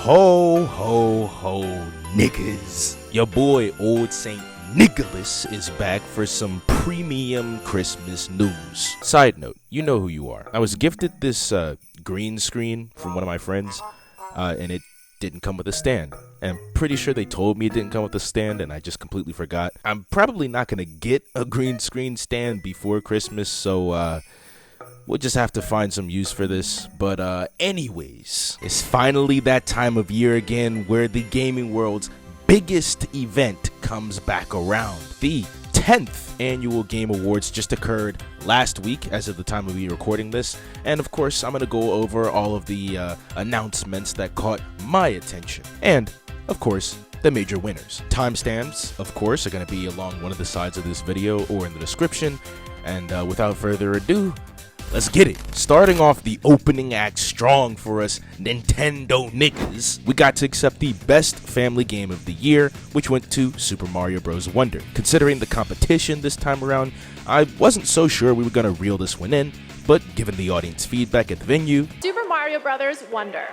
Ho, ho, ho, niggas. Your boy, Old Saint Nicholas, is back for some premium Christmas news. Side note, you know who you are. I was gifted this green screen from one of my friends, and it didn't come with a stand. And I'm pretty sure they told me it didn't come with a stand, and I just completely forgot. I'm probably not going to get a green screen stand before Christmas, so we'll just have to find some use for this. But anyways, it's finally that time of year again where the gaming world's biggest event comes back around. The 10th annual Game Awards just occurred last week as of the time of me recording this, and of course I'm going to go over all of the announcements that caught my attention, and of course the major winners. Timestamps, of course, are going to be along one of the sides of this video or in the description, and without further ado, let's get it. Starting off the opening act strong for us Nintendo niggas, we got to accept the best family game of the year, which went to Super Mario Bros. Wonder. Considering the competition this time around, I wasn't so sure we were going to reel this one in, but given the audience feedback at the venue, Super Mario Bros. Wonder.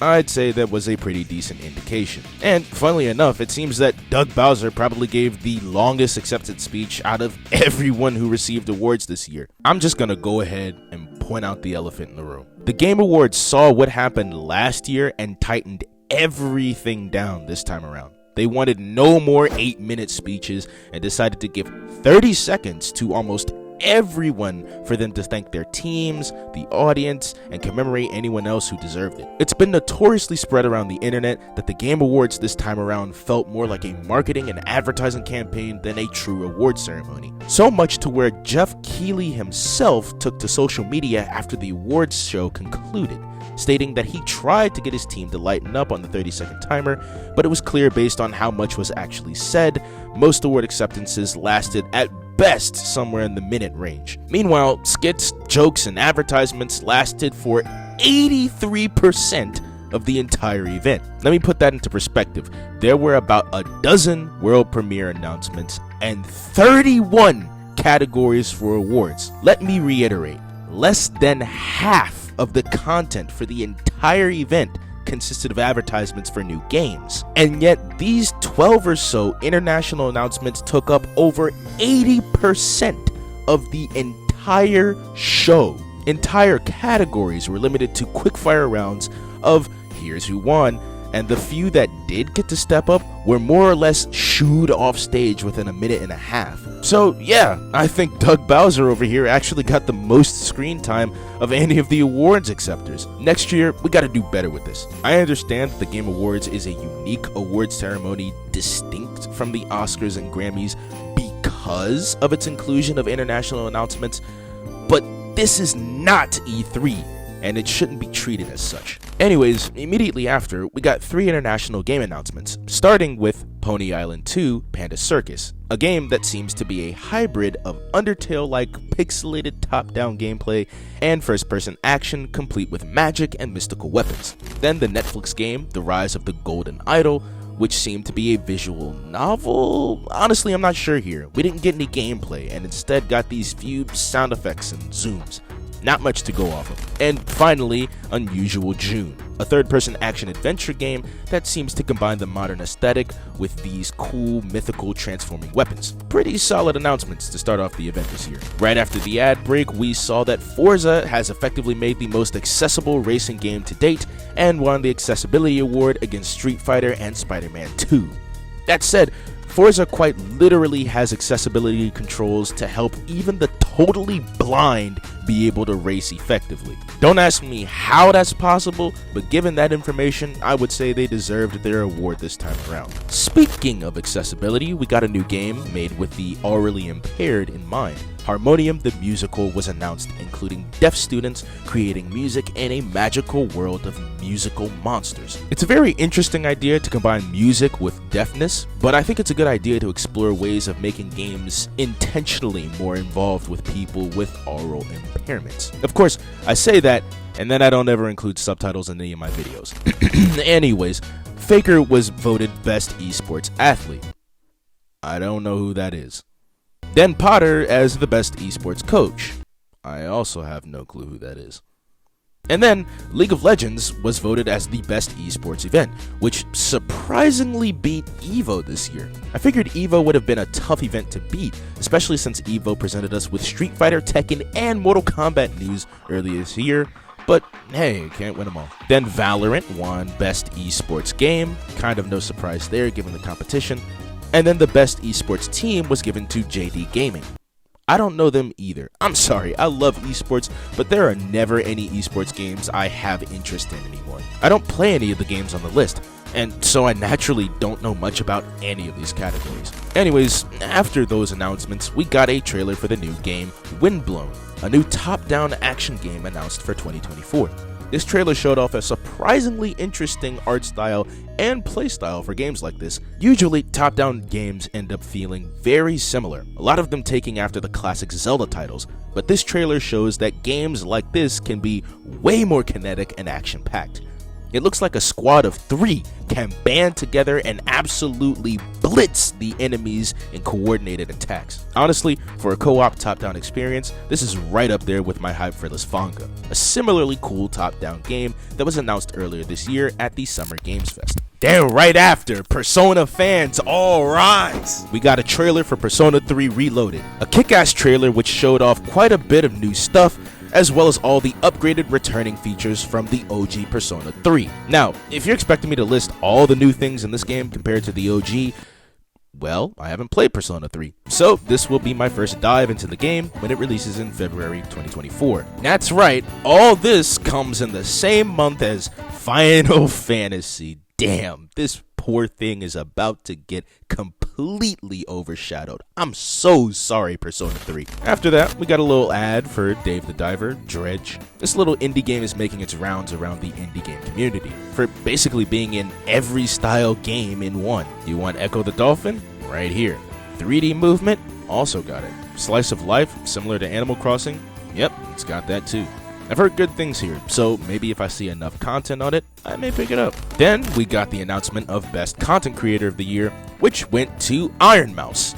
I'd say that was a pretty decent indication. And funnily enough, it seems that Doug Bowser probably gave the longest accepted speech out of everyone who received awards this year. I'm just gonna go ahead and point out the elephant in the room. The Game Awards saw what happened last year and tightened everything down this time around. They wanted no more 8-minute speeches and decided to give 30 seconds to almost everyone for them to thank their teams, the audience, and commemorate anyone else who deserved it. It's been notoriously spread around the internet that the Game Awards this time around felt more like a marketing and advertising campaign than a true award ceremony. So much to where Jeff Keighley himself took to social media after the awards show concluded, stating that he tried to get his team to lighten up on the 30-second timer, but it was clear based on how much was actually said, most award acceptances lasted at best somewhere in the minute range. Meanwhile, skits, jokes, and advertisements lasted for 83% of the entire event. Let me put that into perspective. There were about a dozen world premiere announcements and 31 categories for awards. Let me reiterate, less than half of the content for the entire event consisted of advertisements for new games, and yet these 12 or so international announcements took up over 80% of the entire show. Entire categories were limited to quickfire rounds of here's who won, and the few that did get to step up were more or less shooed off stage within a minute and a half. So yeah, I think Doug Bowser over here actually got the most screen time of any of the awards acceptors. Next year, we gotta do better with this. I understand that the Game Awards is a unique award ceremony distinct from the Oscars and Grammys because of its inclusion of international announcements, but this is not E3, and it shouldn't be treated as such. Anyways, immediately after, we got 3 international game announcements, starting with Pony Island 2 Panda Circus, a game that seems to be a hybrid of Undertale-like pixelated top-down gameplay and first-person action complete with magic and mystical weapons. Then the Netflix game, The Rise of the Golden Idol, which seemed to be a visual novel. Honestly, I'm not sure here. We didn't get any gameplay and instead got these few sound effects and zooms. Not much to go off of. And finally, Unusual June, a third-person action-adventure game that seems to combine the modern aesthetic with these cool, mythical, transforming weapons. Pretty solid announcements to start off the event this year. Right after the ad break, we saw that Forza has effectively made the most accessible racing game to date and won the Accessibility Award against Street Fighter and Spider-Man 2. That said, Forza quite literally has accessibility controls to help even the totally blind be able to race effectively. Don't ask me how that's possible, but given that information, I would say they deserved their award this time around. Speaking of accessibility, we got a new game made with the orally impaired in mind. Harmonium the Musical was announced, including deaf students creating music in a magical world of musical monsters. It's a very interesting idea to combine music with deafness, but I think it's a good idea to explore ways of making games intentionally more involved with people with oral impairments. Of course, I say that, and then I don't ever include subtitles in any of my videos. Anyways, Faker was voted Best Esports Athlete. I don't know who that is. Then Potter as the Best Esports Coach. I also have no clue who that is. And then, League of Legends was voted as the best esports event, which surprisingly beat EVO this year. I figured EVO would have been a tough event to beat, especially since EVO presented us with Street Fighter, Tekken, and Mortal Kombat news earlier this year, but hey, can't win them all. Then Valorant won Best Esports Game, kind of no surprise there given the competition, and then the Best Esports Team was given to JD Gaming. I don't know them either. I'm sorry, I love esports, but there are never any esports games I have interest in anymore. I don't play any of the games on the list, and so I naturally don't know much about any of these categories. Anyways, after those announcements, we got a trailer for the new game, Windblown, a new top-down action game announced for 2024. This trailer showed off a surprisingly interesting art style and playstyle for games like this. Usually, top-down games end up feeling very similar, a lot of them taking after the classic Zelda titles, but this trailer shows that games like this can be way more kinetic and action-packed. It looks like a squad of 3 can band together and absolutely blitz the enemies in coordinated attacks. Honestly, for a co-op top-down experience, this is right up there with my hype for Lisfanga, a similarly cool top-down game that was announced earlier this year at the Summer Games Fest. Then right after, Persona fans all rise! We got a trailer for Persona 3 Reloaded, a kick-ass trailer which showed off quite a bit of new stuff, as well as all the upgraded returning features from the OG Persona 3. Now, if you're expecting me to list all the new things in this game compared to the OG, well, I haven't played Persona 3, so this will be my first dive into the game when it releases in February 2024. That's right, all this comes in the same month as Final Fantasy. Damn, this poor thing is about to get completely overshadowed. I'm so sorry, Persona 3. After that, we got a little ad for Dave the Diver, Dredge. This little indie game is making its rounds around the indie game community, for basically being in every style game in one. You want Echo the Dolphin? Right here. 3D movement? Also got it. Slice of life, similar to Animal Crossing? Yep, it's got that too. I've heard good things here, so maybe if I see enough content on it, I may pick it up. Then we got the announcement of Best Content Creator of the Year, which went to Iron Mouse.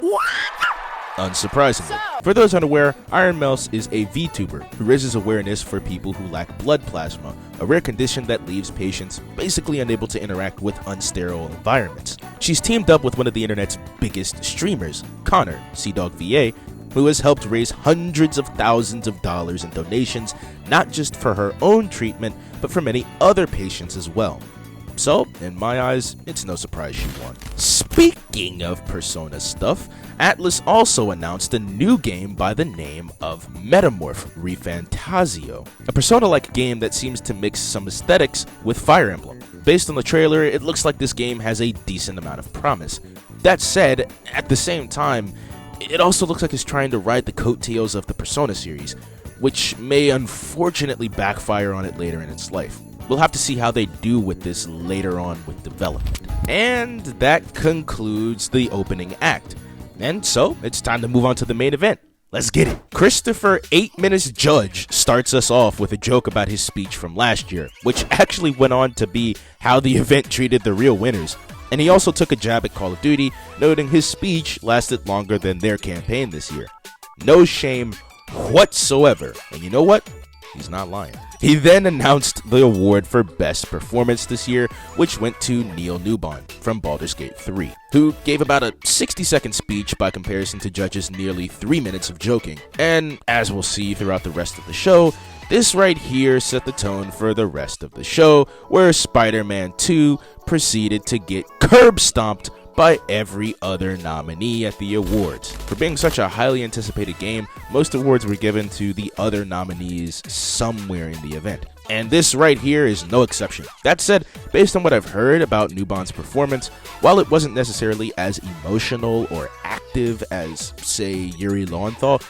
Unsurprisingly. For those unaware, Iron Mouse is a VTuber who raises awareness for people who lack blood plasma, a rare condition that leaves patients basically unable to interact with unsterile environments. She's teamed up with one of the internet's biggest streamers, Connor, CDawgVA, who has helped raise hundreds of thousands of dollars in donations, not just for her own treatment, but for many other patients as well. So, in my eyes, it's no surprise she won. Speaking of Persona stuff, Atlus also announced a new game by the name of Metamorph Fantazio, a Persona-like game that seems to mix some aesthetics with Fire Emblem. Based on the trailer, it looks like this game has a decent amount of promise. That said, at the same time, it also looks like it's trying to ride the coattails of the Persona series, which may unfortunately backfire on it later in its life. We'll have to see how they do with this later on with development. And that concludes the opening act. And so, it's time to move on to the main event. Let's get it. Christopher 8 Minutes Judge starts us off with a joke about his speech from last year, which actually went on to be how the event treated the real winners. And he also took a jab at Call of Duty, noting his speech lasted longer than their campaign this year. No shame whatsoever. And you know what? He's not lying. He then announced the award for Best Performance this year, which went to Neil Newbon from Baldur's Gate 3, who gave about a 60-second speech by comparison to Judge's nearly 3 minutes of joking. And as we'll see throughout the rest of the show, this right here set the tone for the rest of the show, where Spider-Man 2 proceeded to get curb-stomped by every other nominee at the awards. For being such a highly anticipated game, most awards were given to the other nominees somewhere in the event. And this right here is no exception. That said, based on what I've heard about Newbon's performance, while it wasn't necessarily as emotional or active as, say, Yuri Lowenthal,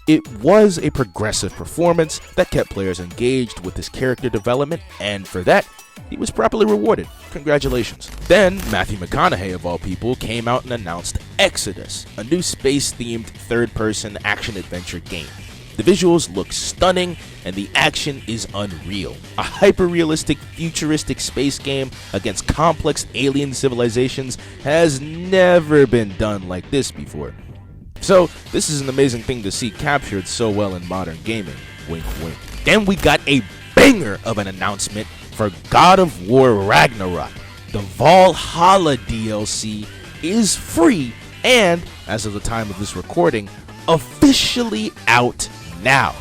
it was a progressive performance that kept players engaged with his character development, and for that, he was properly rewarded. Congratulations. Then, Matthew McConaughey, of all people, came out and announced Exodus, a new space-themed third-person action-adventure game. The visuals look stunning, and the action is unreal. A hyper-realistic, futuristic space game against complex alien civilizations has never been done like this before. So, this is an amazing thing to see captured so well in modern gaming. Wink, wink. Then we got a banger of an announcement for God of War Ragnarök. The Valhalla DLC is free and, as of the time of this recording, officially out now.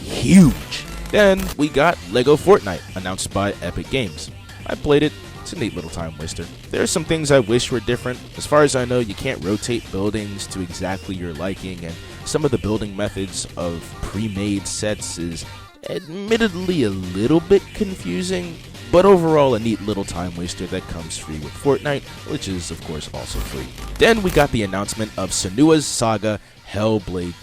Huge. Then we got Lego Fortnite, announced by Epic Games. I played it. It's a neat little time waster. There are some things I wish were different. As far as I know, you can't rotate buildings to exactly your liking, and some of the building methods of pre-made sets is admittedly a little bit confusing, but overall a neat little time waster that comes free with Fortnite, which is of course also free. Then we got the announcement of Senua's Saga Hellblade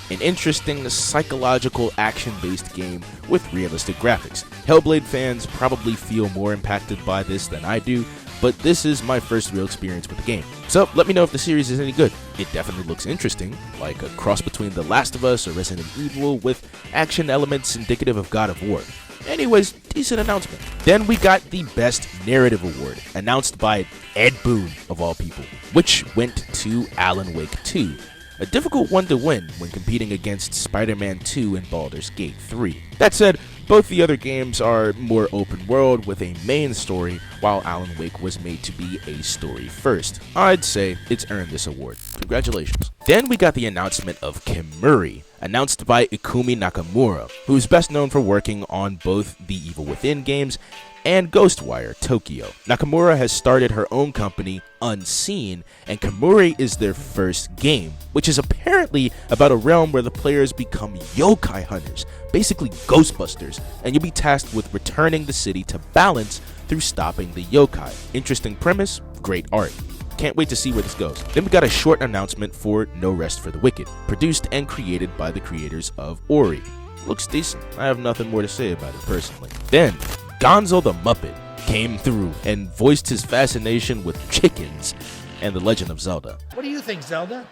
2, an interesting psychological action-based game with realistic graphics. Hellblade fans probably feel more impacted by this than I do, but this is my first real experience with the game. So let me know if the series is any good. It definitely looks interesting, like a cross between The Last of Us or Resident Evil with action elements indicative of God of War. Anyways, decent announcement. Then we got the Best Narrative Award, announced by Ed Boon, of all people, which went to Alan Wake 2. A difficult one to win when competing against Spider-Man 2 and Baldur's Gate 3. That said, both the other games are more open world with a main story, while Alan Wake was made to be a story first. I'd say it's earned this award. Congratulations. Then we got the announcement of Kemuri, announced by Ikumi Nakamura, who's best known for working on both the Evil Within games and Ghostwire Tokyo. Nakamura has started her own company, Unseen, and Kemuri is their first game, which is apparently about a realm where the players become yokai hunters, basically Ghostbusters, and you'll be tasked with returning the city to balance through stopping the yokai. Interesting premise, great art. Can't wait to see where this goes. Then we got a short announcement for No Rest for the Wicked, produced and created by the creators of Ori. Looks decent. I have nothing more to say about it personally. Then Gonzo the Muppet came through and voiced his fascination with chickens and The Legend of Zelda. What do you think, Zelda?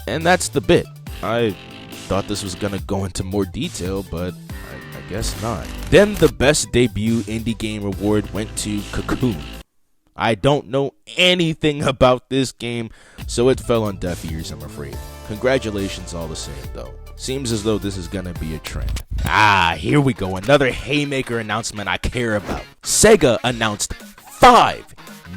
And that's the bit. I thought this was gonna go into more detail, but I guess not. Then the Best Debut Indie Game Award went to Cocoon. I don't know anything about this game, so it fell on deaf ears, I'm afraid. Congratulations all the same, though. Seems as though this is gonna be a trend. Here we go, another haymaker announcement I care about. SEGA announced 5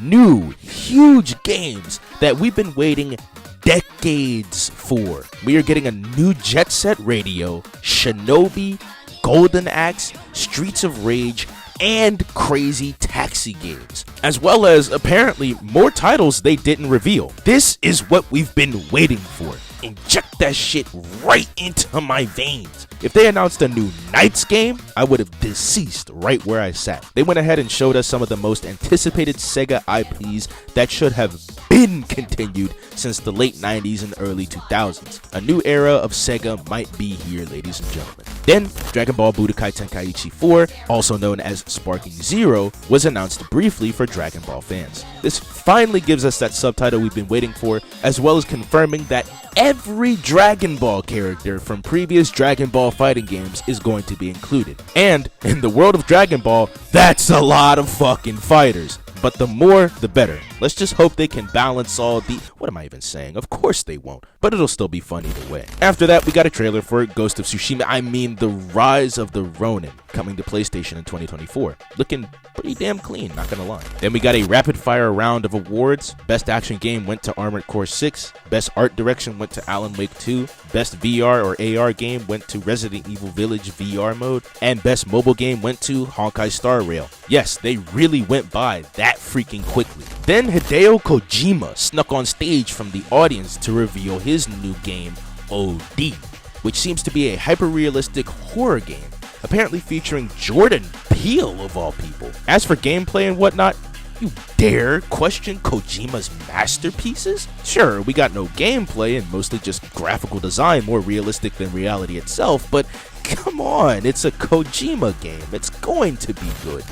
new, huge games that we've been waiting decades for. We are getting a new Jet Set Radio, Shinobi, Golden Axe, Streets of Rage, and Crazy Taxi games, as well as apparently more titles they didn't reveal. This is what we've been waiting for. Inject that shit right into my veins. If they announced a new Knights game, I would have deceased right where I sat. They went ahead and showed us some of the most anticipated SEGA IPs that should have been continued since the late 90s and early 2000s. A new era of SEGA might be here, ladies and gentlemen. Then, Dragon Ball Budokai Tenkaichi 4, also known as Sparking Zero, was announced briefly for Dragon Ball fans. This finally gives us that subtitle we've been waiting for, as well as confirming that every Dragon Ball character from previous Dragon Ball fighting games is going to be included. And in the world of Dragon Ball, that's a lot of fucking fighters. But the more, the better. Let's just hope they can balance all the... What am I even saying? Of course they won't. But it'll still be fun either way. After that, we got a trailer for Ghost of Tsushima. I mean, the Rise of the Ronin, coming to PlayStation in 2024. Looking pretty damn clean, not gonna lie. Then we got a rapid-fire round of awards. Best Action Game went to Armored Core 6. Best Art Direction went to Alan Wake 2. Best VR or AR Game went to Resident Evil Village VR mode. And Best Mobile Game went to Honkai Star Rail. Yes, they really went by that freaking quickly. Then Hideo Kojima snuck on stage from the audience to reveal his new game, OD, which seems to be a hyper-realistic horror game, apparently featuring Jordan Peele of all people. As for gameplay and whatnot, you dare question Kojima's masterpieces? Sure, we got no gameplay and mostly just graphical design, more realistic than reality itself, but come on, it's a Kojima game. It's going to be good.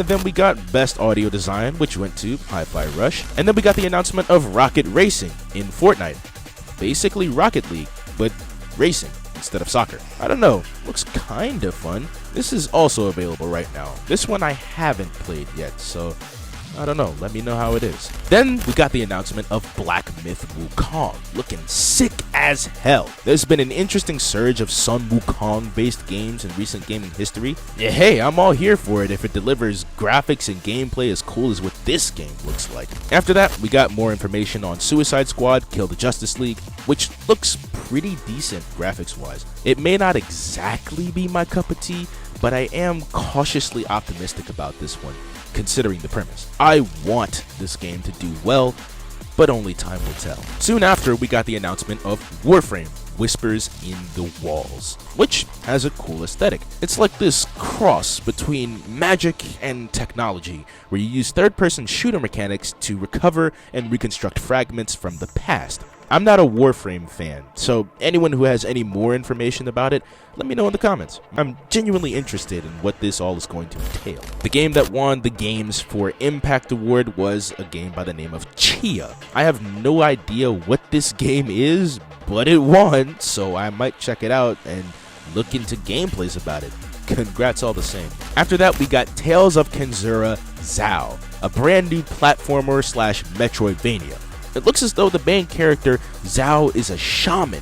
Then we got Best Audio Design, which went to Hi-Fi Rush. And then we got the announcement of Rocket Racing in Fortnite. Basically Rocket League, but racing instead of soccer. I don't know, looks kinda fun. This is also available right now. This one I haven't played yet, so I don't know, let me know how it is. Then we got the announcement of Black Myth Wukong, looking sick as hell. There's been an interesting surge of Sun Wukong based games in recent gaming history. Yeah, hey, I'm all here for it if it delivers graphics and gameplay as cool as what this game looks like. After that, we got more information on Suicide Squad Kill the Justice League, which looks pretty decent graphics wise. It may not exactly be my cup of tea, but I am cautiously optimistic about this one, considering the premise. I want this game to do well, but only time will tell. Soon after, we got the announcement of Warframe Whispers in the Walls, which has a cool aesthetic. It's like this cross between magic and technology, where you use third-person shooter mechanics to recover and reconstruct fragments from the past. I'm not a Warframe fan, so anyone who has any more information about it, let me know in the comments. I'm genuinely interested in what this all is going to entail. The game that won the Games for Impact Award was a game by the name of Chia. I have no idea what this game is, but it won, so I might check it out and look into gameplays about it. Congrats all the same. After that, we got Tales of Kenzera Zao, a brand new platformer / Metroidvania. It looks as though the main character, Zao, is a shaman,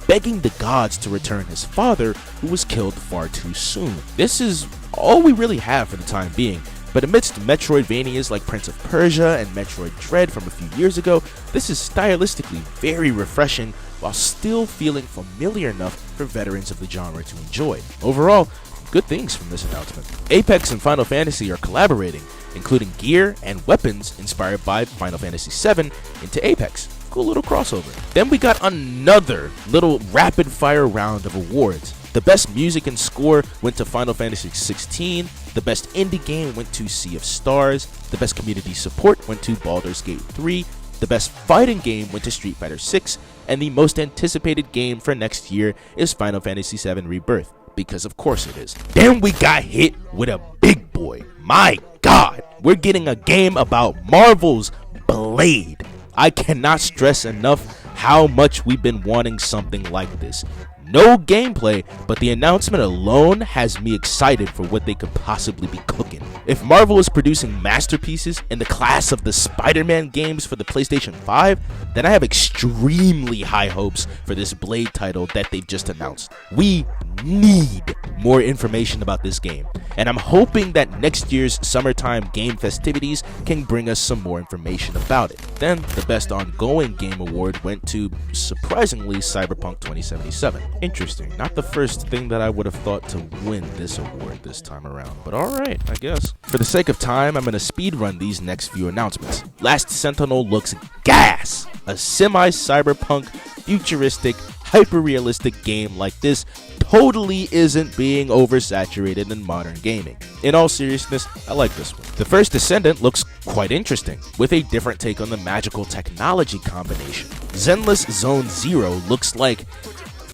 begging the gods to return his father, who was killed far too soon. This is all we really have for the time being, but amidst Metroidvanias like Prince of Persia and Metroid Dread from a few years ago, this is stylistically very refreshing while still feeling familiar enough for veterans of the genre to enjoy. Overall, good things from this announcement. Apex and Final Fantasy are collaborating, including gear and weapons inspired by Final Fantasy VII into Apex. Cool little crossover. Then we got another little rapid fire round of awards. The best music and score went to Final Fantasy XVI, the best indie game went to Sea of Stars, the best community support went to Baldur's Gate 3, the best fighting game went to Street Fighter VI, and the most anticipated game for next year is Final Fantasy VII Rebirth, because of course it is. Then we got hit with a big boy. My God, we're getting a game about Marvel's Blade. I cannot stress enough how much we've been wanting something like this. No gameplay, but the announcement alone has me excited for what they could possibly be cooking. If Marvel is producing masterpieces in the class of the Spider-Man games for the PlayStation 5, then I have extremely high hopes for this Blade title that they've just announced. We need more information about this game, and I'm hoping that next year's summertime game festivities can bring us some more information about it. Then, the best ongoing game award went to, surprisingly, Cyberpunk 2077. Interesting, not the first thing that I would have thought to win this award this time around, but alright, I guess. For the sake of time, I'm gonna speedrun these next few announcements. Last Sentinel looks gas! A semi-cyberpunk, futuristic, hyper-realistic game like this totally isn't being oversaturated in modern gaming. In all seriousness, I like this one. The First Descendant looks quite interesting, with a different take on the magical technology combination. Zenless Zone Zero looks like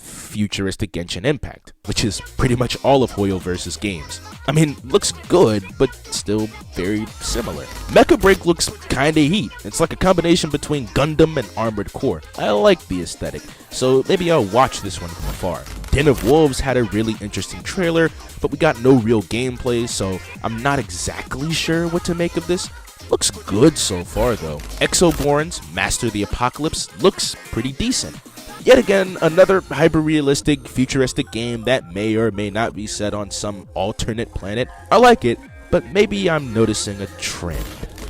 futuristic Genshin Impact, which is pretty much all of Hoyoverse's games. I mean, looks good, but still very similar. Mecha Break looks kinda heat. It's like a combination between Gundam and Armored Core. I like the aesthetic, so maybe I'll watch this one from afar. Den of Wolves had a really interesting trailer, but we got no real gameplay, so I'm not exactly sure what to make of this. Looks good so far though. Exoborne's Master the Apocalypse looks pretty decent. Yet again, another hyper-realistic, futuristic game that may or may not be set on some alternate planet. I like it, but maybe I'm noticing a trend.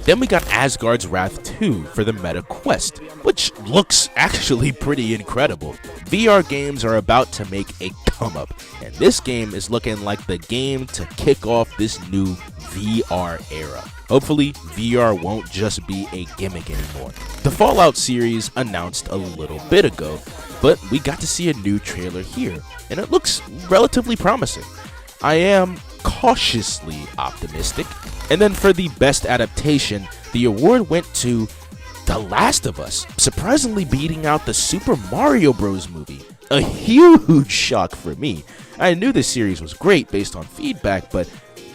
Then we got Asgard's Wrath 2 for the Meta Quest, which looks actually pretty incredible. VR games are about to make a come up, and this game is looking like the game to kick off this new VR era. Hopefully, VR won't just be a gimmick anymore. The Fallout series announced a little bit ago, but we got to see a new trailer here, and it looks relatively promising. I am cautiously optimistic. And then for the best adaptation, the award went to The Last of Us, surprisingly beating out the Super Mario Bros. Movie. A huge shock for me. I knew this series was great based on feedback, but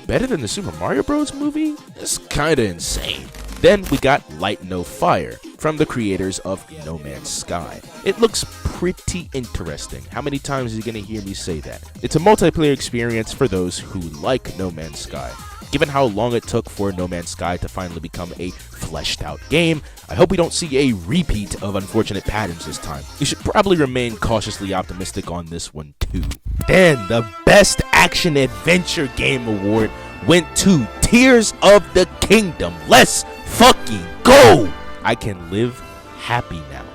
better than the Super Mario Bros. Movie? It's kinda insane. Then we got Light No Fire from the creators of No Man's Sky. It looks pretty interesting. How many times are you going to hear me say that? It's a multiplayer experience for those who like No Man's Sky. given how long it took for No Man's Sky to finally become a fleshed out game, I hope we don't see a repeat of unfortunate patterns this time. We should probably remain cautiously optimistic on this one too. Then, the Best Action Adventure Game Award went to Tears of the Kingdom. Let's fucking go! I can live happy now,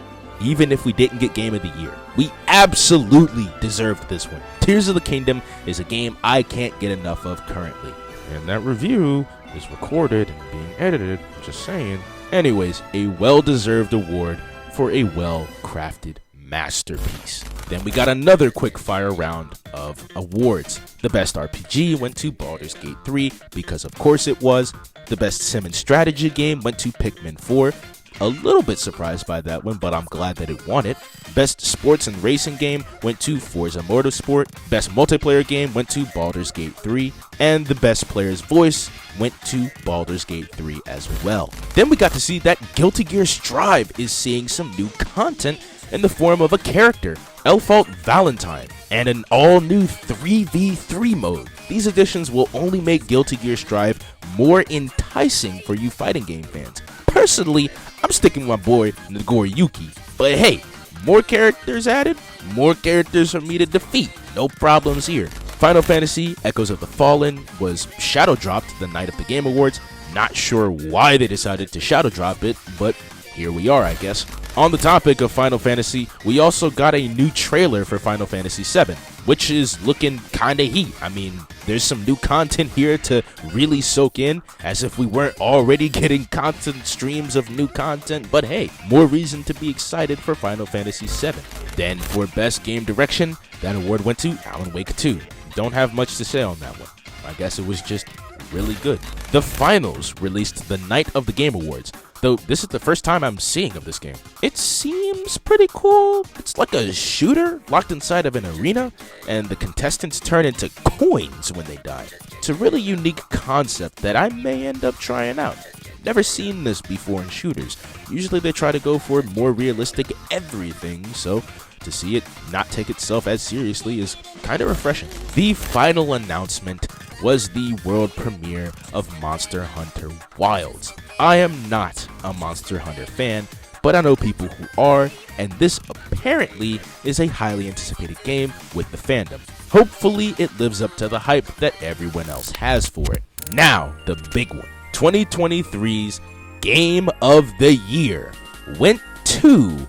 even if we didn't get Game of the Year. We absolutely deserved this one. Tears of the Kingdom is a game I can't get enough of currently. And that review is recorded and being edited, just saying. Anyways, a well-deserved award for a well-crafted masterpiece. Then we got another quick-fire round of awards. The Best RPG went to Baldur's Gate 3, because of course it was. The Best Sim and Strategy game went to Pikmin 4. A little bit surprised by that one, but I'm glad that it won it. Best Sports and Racing game went to Forza Motorsport. Best Multiplayer game went to Baldur's Gate 3. And the Best Player's Voice went to Baldur's Gate 3 as well. Then we got to see that Guilty Gear Strive is seeing some new content in the form of a character, Elphalt Valentine, and an all-new 3v3 mode. These additions will only make Guilty Gear Strive more enticing for you fighting game fans. Personally, I'm sticking with my boy Nagoriyuki, but hey, more characters added, more characters for me to defeat. No problems here. Final Fantasy Echoes of the Fallen was shadow dropped the night of the Game Awards. Not sure why they decided to shadow drop it, but here we are, I guess. On the topic of Final Fantasy, we also got a new trailer for Final Fantasy VII, which is looking kinda heat. I mean, there's some new content here to really soak in, as if we weren't already getting constant streams of new content, but hey, more reason to be excited for Final Fantasy VII. Then for Best Game Direction, that award went to Alan Wake 2. Don't have much to say on that one. I guess it was just really good. The finals released the night of the Game Awards, though this is the first time I'm seeing of this game. It seems pretty cool. It's like a shooter locked inside of an arena, and the contestants turn into coins when they die. It's a really unique concept that I may end up trying out. Never seen this before in shooters. Usually they try to go for more realistic everything, so to see it not take itself as seriously is kind of refreshing. The final announcement was the world premiere of Monster Hunter Wilds. I am not a Monster Hunter fan, but I know people who are, and this apparently is a highly anticipated game with the fandom. Hopefully it lives up to the hype that everyone else has for it. Now, the big one. 2023's Game of the Year went to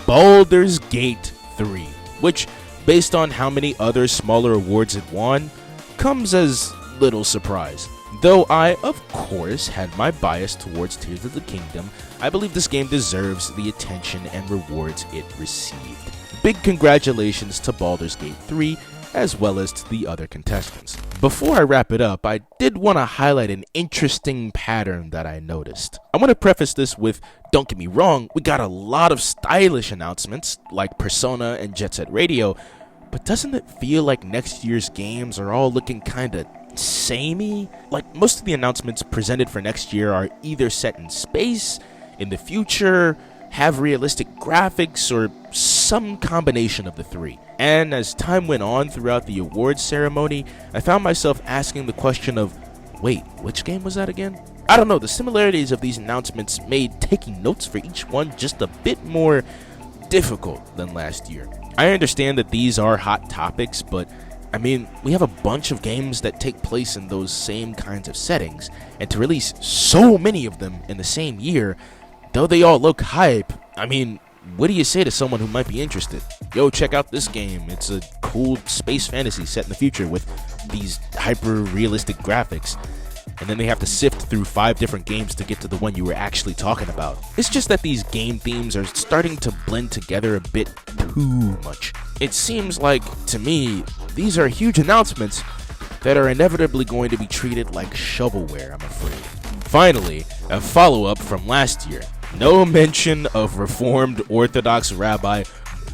Baldur's Gate 3, which, based on how many other smaller awards it won, comes as little surprise. Though I, of course, had my bias towards Tears of the Kingdom, I believe this game deserves the attention and rewards it received. Big congratulations to Baldur's Gate 3, as well as to the other contestants. Before I wrap it up, I did want to highlight an interesting pattern that I noticed. I want to preface this with, don't get me wrong, we got a lot of stylish announcements, like Persona and Jet Set Radio, but doesn't it feel like next year's games are all looking kinda samey? Like, most of the announcements presented for next year are either set in space, in the future, have realistic graphics, or some combination of the three. And as time went on throughout the awards ceremony, I found myself asking the question of, wait, which game was that again? I don't know, the similarities of these announcements made taking notes for each one just a bit more difficult than last year. I understand that these are hot topics, but I mean, we have a bunch of games that take place in those same kinds of settings, and to release so many of them in the same year, though they all look hype, I mean, what do you say to someone who might be interested? Yo, check out this game. It's a cool space fantasy set in the future with these hyper-realistic graphics. And then they have to sift through 5 different games to get to the one you were actually talking about. It's just that these game themes are starting to blend together a bit too much. It seems like, to me, these are huge announcements that are inevitably going to be treated like shovelware, I'm afraid. Finally, a follow-up from last year. No mention of Reformed Orthodox Rabbi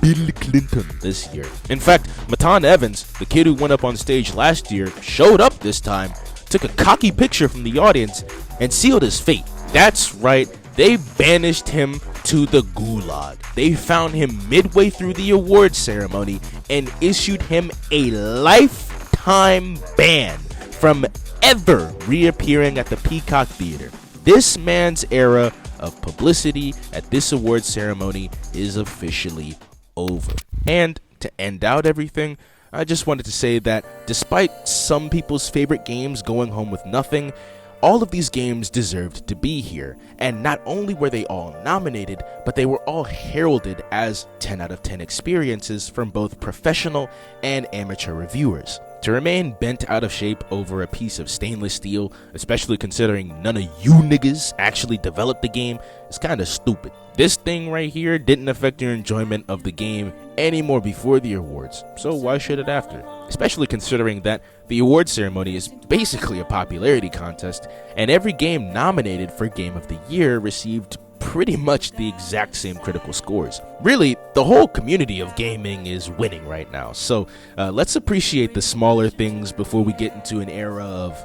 Bill Clinton this year. In fact, Matan Evans, the kid who went up on stage last year, showed up this time, took a cocky picture from the audience, and sealed his fate. That's right, they banished him to the gulag. They found him midway through the awards ceremony and issued him a lifetime ban from ever reappearing at the Peacock Theater. This man's era of publicity at this award ceremony is officially over. And to end out everything, I just wanted to say that despite some people's favorite games going home with nothing, all of these games deserved to be here, and not only were they all nominated, but they were all heralded as 10 out of 10 experiences from both professional and amateur reviewers. To remain bent out of shape over a piece of stainless steel, especially considering none of you niggas actually developed the game, is kinda stupid. This thing right here didn't affect your enjoyment of the game any more before the awards, so why should it after? Especially considering that the award ceremony is basically a popularity contest, and every game nominated for Game of the Year received pretty much the exact same critical scores. Really, the whole community of gaming is winning right now, so let's appreciate the smaller things before we get into an era of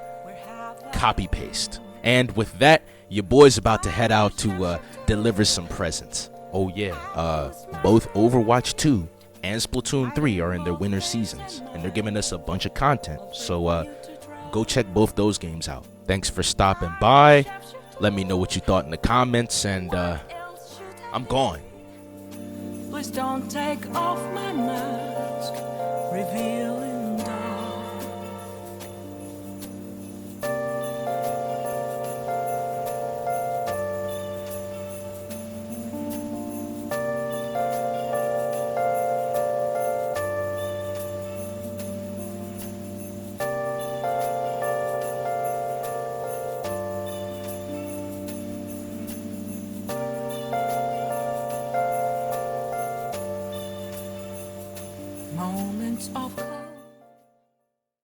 copy-paste. And with that, your boy's about to head out to deliver some presents. Oh yeah, both Overwatch 2 and Splatoon 3 are in their winter seasons, and they're giving us a bunch of content, so go check both those games out. Thanks for stopping by. Let me know what you thought in the comments, and I'm gone. Please don't take off my mask. Reveal